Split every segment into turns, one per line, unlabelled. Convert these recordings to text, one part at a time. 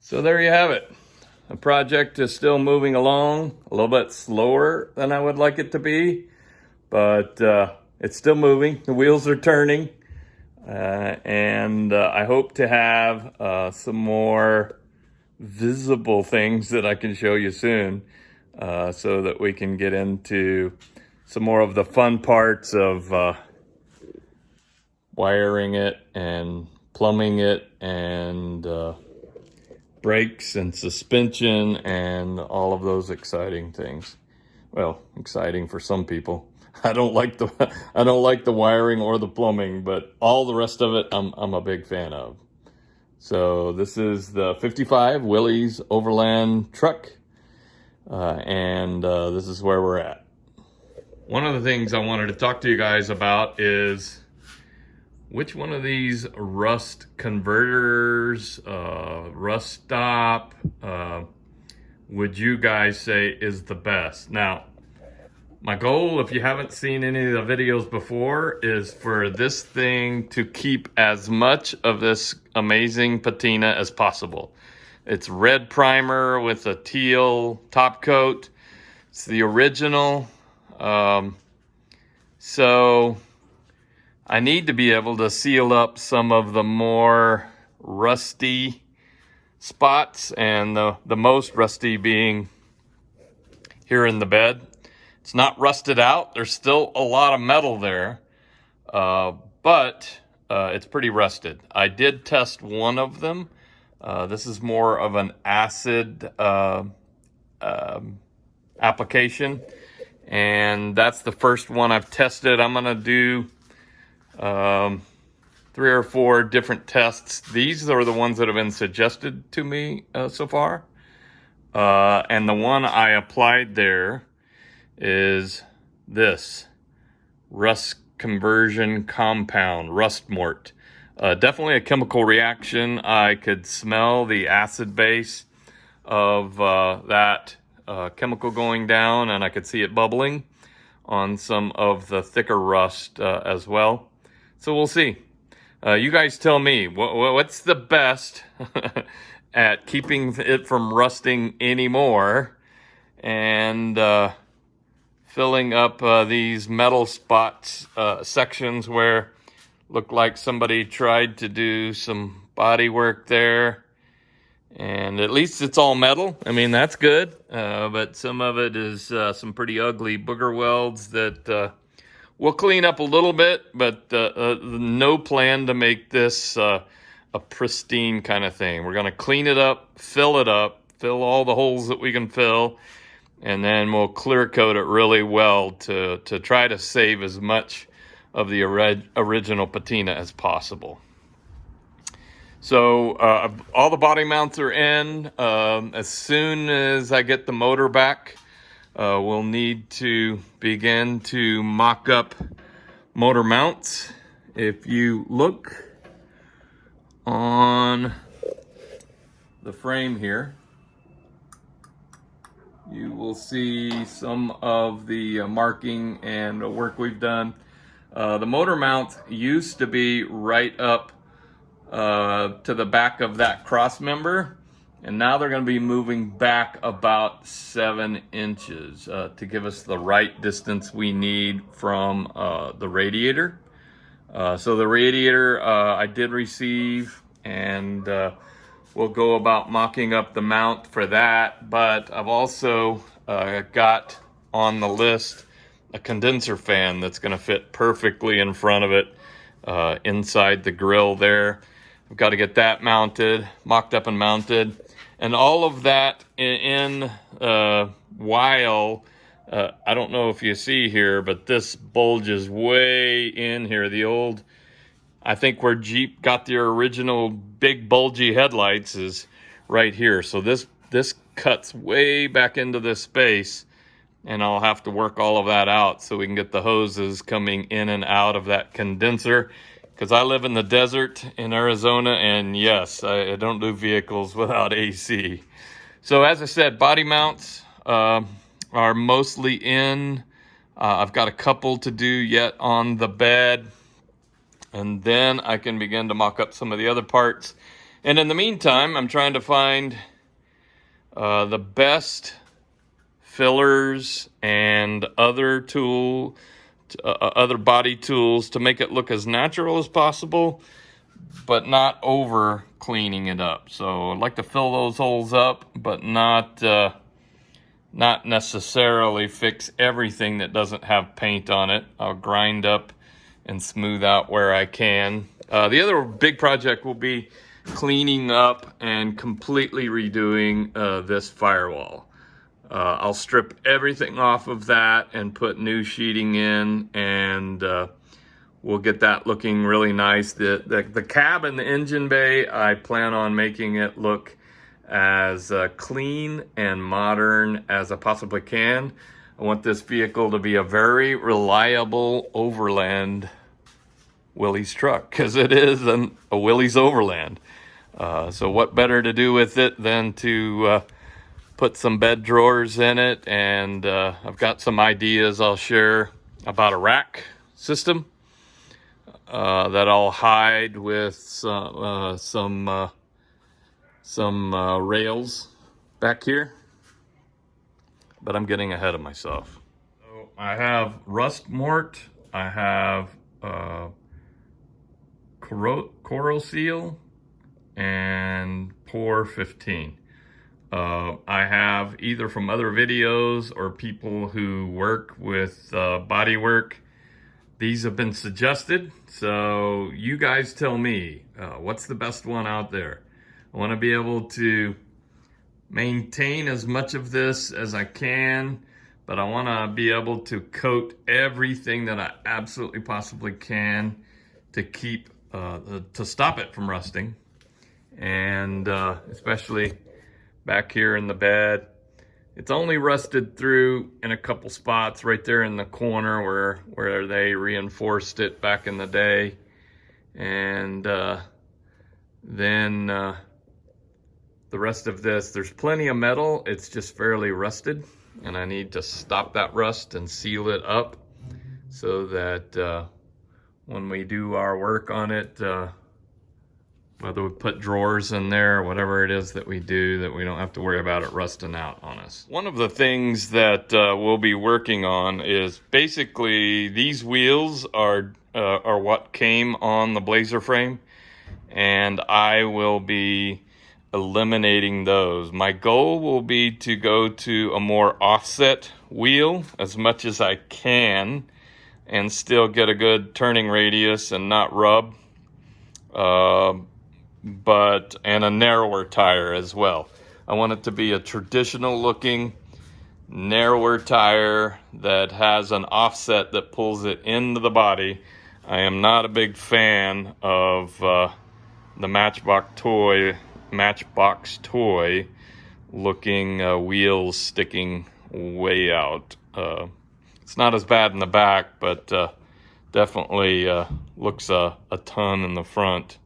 So there you have it. The project is still moving along a little bit slower than I would like it to be, but it's still moving. The wheels are turning, and I hope to have some more visible things that I can show you soon, so that we can get into some more of the fun parts of wiring it and plumbing it and brakes and suspension and all of those exciting things. Well, exciting for some people. I don't like the wiring or the plumbing, but all the rest of it I'm a big fan of. So this is the 55 Willys Overland truck, and this is where we're at. One of the things I wanted to talk to you guys about is which one of these rust converters, rust stop, would you guys say is the best? Now, my goal, if you haven't seen any of the videos before, is for this thing to keep as much of this amazing patina as possible. It's red primer with a teal top coat. It's the original. So I need to be able to seal up some of the more rusty spots, and the most rusty being here in the bed. It's not rusted out. There's still a lot of metal there, but it's pretty rusted. I did test one of them. This is more of an acid application, and that's the first one I've tested. I'm gonna do 3 or 4 different tests. These are the ones that have been suggested to me so far. And the one I applied there is this rust conversion compound, rust mort. Definitely a chemical reaction. I could smell the acid base of that chemical going down, and I could see it bubbling on some of the thicker rust as well. So we'll see. You guys tell me, what's the best at keeping it from rusting anymore and filling up these metal spots, sections where look like somebody tried to do some body work there. And at least it's all metal. I mean, that's good. But some of it is some pretty ugly booger welds that we'll clean up a little bit, but no plan to make this a pristine kind of thing. We're going to clean it up, fill all the holes that we can fill, and then we'll clear coat it really well to try to save as much of the original patina as possible. So all the body mounts are in. As soon as I get the motor back, we'll need to begin to mock up motor mounts. If you look on the frame here, you will see some of the marking and work we've done. The motor mounts used to be right up to the back of that cross member, and now they're going to be moving back about 7 inches to give us the right distance we need from the radiator. So the radiator I did receive, and we'll go about mocking up the mount for that. But I've also got on the list a condenser fan that's going to fit perfectly in front of it, inside the grill there. I've got to get that mounted, mocked up and mounted. And all of that in while, I don't know if you see here, but this bulges way in here. The old, I think where Jeep got their original big bulgy headlights is right here. So this cuts way back into this space, and I'll have to work all of that out so we can get the hoses coming in and out of that condenser. Because I live in the desert in Arizona, and yes, I don't do vehicles without AC. So as I said, body mounts are mostly in. I've got a couple to do yet on the bed, and then I can begin to mock up some of the other parts. And in the meantime, I'm trying to find the best fillers and other body tools to make it look as natural as possible, but not over cleaning it up. So I'd like to fill those holes up, but not necessarily fix everything that doesn't have paint on it. I'll grind up and smooth out where I can. The other big project will be cleaning up and completely redoing this firewall. I'll strip everything off of that and put new sheeting in, and we'll get that looking really nice. The cab and the engine bay, I plan on making it look as clean and modern as I possibly can. I want this vehicle to be a very reliable Overland Willys truck, because it is a Willys Overland. So what better to do with it than to put some bed drawers in it, and I've got some ideas I'll share about a rack system that I'll hide with some rails back here, but I'm getting ahead of myself. So I have rust mort, I have coral seal, and pour 15. I have either from other videos or people who work with body work. These have been suggested, so you guys tell me what's the best one out there. I want to be able to maintain as much of this as I can, but I want to be able to coat everything that I absolutely possibly can to keep to stop it from rusting, and especially back here in the bed. It's only rusted through in a couple spots right there in the corner where they reinforced it back in the day, and then the rest of this, there's plenty of metal, it's just fairly rusted, and I need to stop that rust and seal it up so that when we do our work on it, whether we put drawers in there or whatever it is that we do, that we don't have to worry about it rusting out on us. One of the things that we'll be working on is basically these wheels are what came on the Blazer frame, and I will be eliminating those. My goal will be to go to a more offset wheel as much as I can and still get a good turning radius and not rub, and a narrower tire as well. I want it to be a traditional looking narrower tire that has an offset that pulls it into the body. I am not a big fan of the Matchbox toy looking wheels sticking way out. It's not as bad in the back, but definitely looks a ton in the front.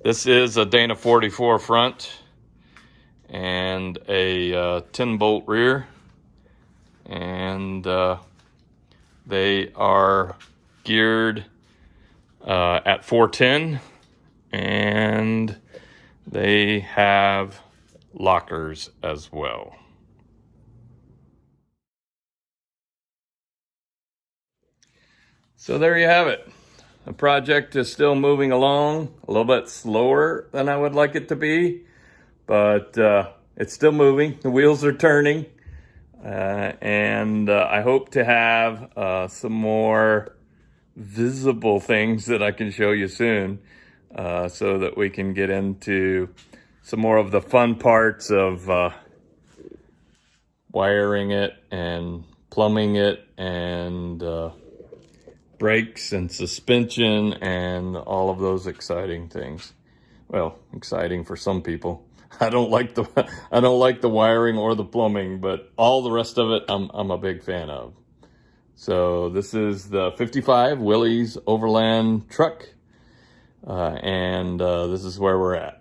This is a Dana 44 front and a 10-bolt rear, and they are geared at 410, and they have lockers as well. So there you have it. The project is still moving along, a little bit slower than I would like it to be, but it's still moving. The wheels are turning, and I hope to have some more visible things that I can show you soon, so that we can get into some more of the fun parts of wiring it and plumbing it and brakes and suspension and all of those exciting things. Well, exciting for some people. I don't like the wiring or the plumbing, but all the rest of it I'm a big fan of. So this is the 55 Willys Overland truck, and this is where we're at.